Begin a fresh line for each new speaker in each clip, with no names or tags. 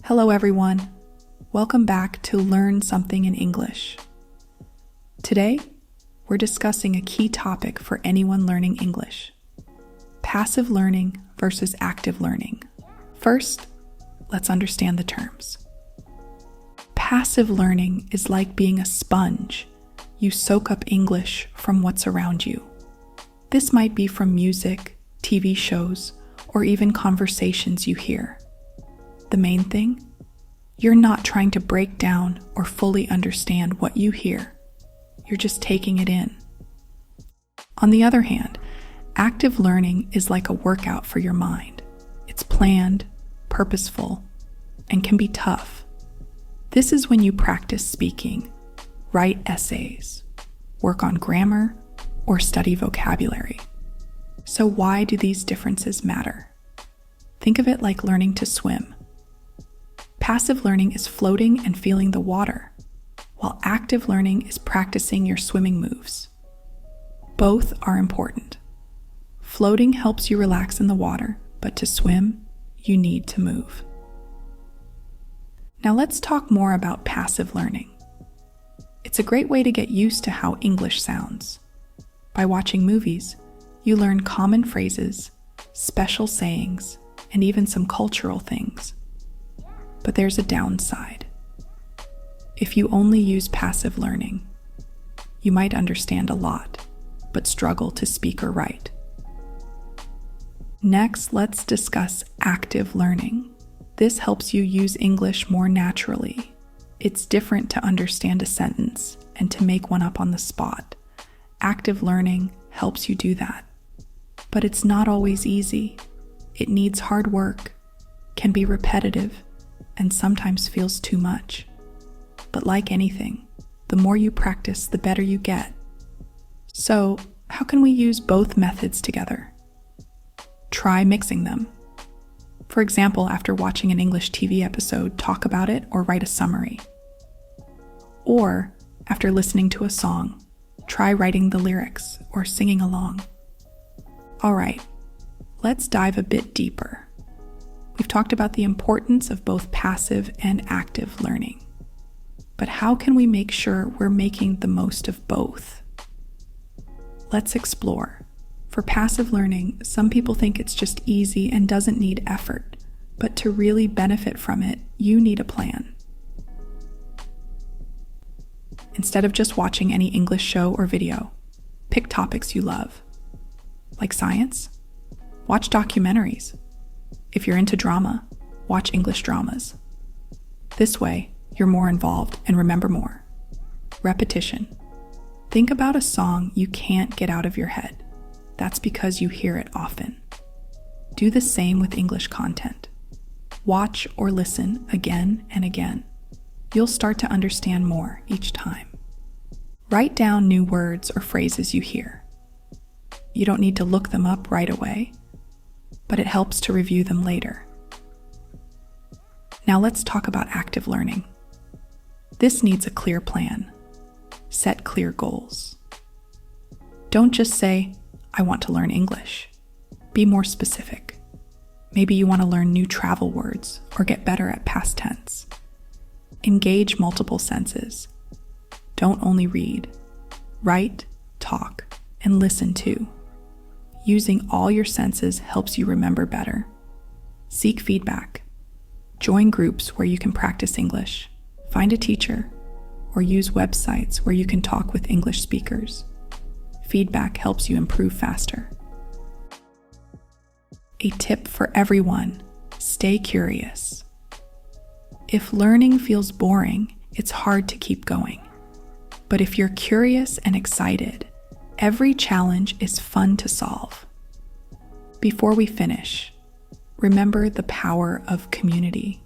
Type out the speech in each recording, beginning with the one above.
Hello everyone. Welcome back to Learn Something in English. Today, we're discussing a key topic for anyone learning English: passive learning versus active learning. First, let's understand the terms. Passive learning is like being a sponge. You soak up English from what's around you. This might be from music, TV shows, or even conversations you hear. The main thing? You're not trying to break down or fully understand what you hear. You're just taking it in. On the other hand, active learning is like a workout for your mind. It's planned, purposeful, and can be tough. This is when you practice speaking, write essays, work on grammar, or study vocabulary. So why do these differences matter? Think of it like learning to swim. Passive learning is floating and feeling the water, while active learning is practicing your swimming moves. Both are important. Floating helps you relax in the water, but to swim, you need to move. Now let's talk more about passive learning. It's a great way to get used to how English sounds. By watching movies, you learn common phrases, special sayings, and even some cultural things. But there's a downside. If you only use passive learning, you might understand a lot, but struggle to speak or write. Next, let's discuss active learning. This helps you use English more naturally. It's different to understand a sentence and to make one up on the spot. Active learning helps you do that. But it's not always easy. It needs hard work, can be repetitive, and sometimes feels too much. But like anything, the more you practice, the better you get. So, how can we use both methods together? Try mixing them. For example, after watching an English TV episode, talk about it or write a summary. Or, after listening to a song, try writing the lyrics or singing along. Alright, let's dive a bit deeper. We've talked about the importance of both passive and active learning. But how can we make sure we're making the most of both? Let's explore. For passive learning, some people think it's just easy and doesn't need effort. But to really benefit from it, you need a plan. Instead of just watching any English show or video, pick topics you love. Like science? Watch documentaries. If you're into drama, watch English dramas. This way, you're more involved and remember more. Repetition. Think about a song you can't get out of your head. That's because you hear it often. Do the same with English content. Watch or listen again and again. You'll start to understand more each time. Write down new words or phrases you hear. You don't need to look them up right away, but it helps to review them later. Now let's talk about active learning. This needs a clear plan. Set clear goals. Don't just say, I want to learn English. Be more specific. Maybe you want to learn new travel words or get better at past tense. Engage multiple senses. Don't only read. Write, talk, and listen too. Using all your senses helps you remember better. Seek feedback. Join groups where you can practice English. Find a teacher, or use websites where you can talk with English speakers. Feedback helps you improve faster. A tip for everyone: stay curious. If learning feels boring, it's hard to keep going. But if you're curious and excited, every challenge is fun to solve. Before we finish, remember the power of community.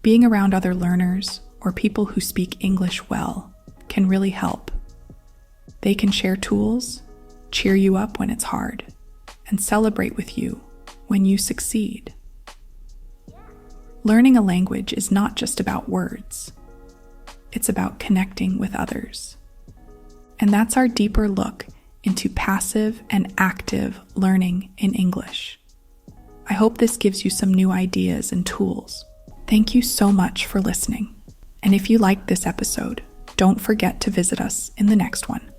Being around other learners or people who speak English well can really help. They can share tools, cheer you up when it's hard, and celebrate with you when you succeed. Learning a language is not just about words. It's about connecting with others. And that's our deeper look into passive and active learning in English. I hope this gives you some new ideas and tools. Thank you so much for listening. And if you liked this episode, don't forget to visit us in the next one.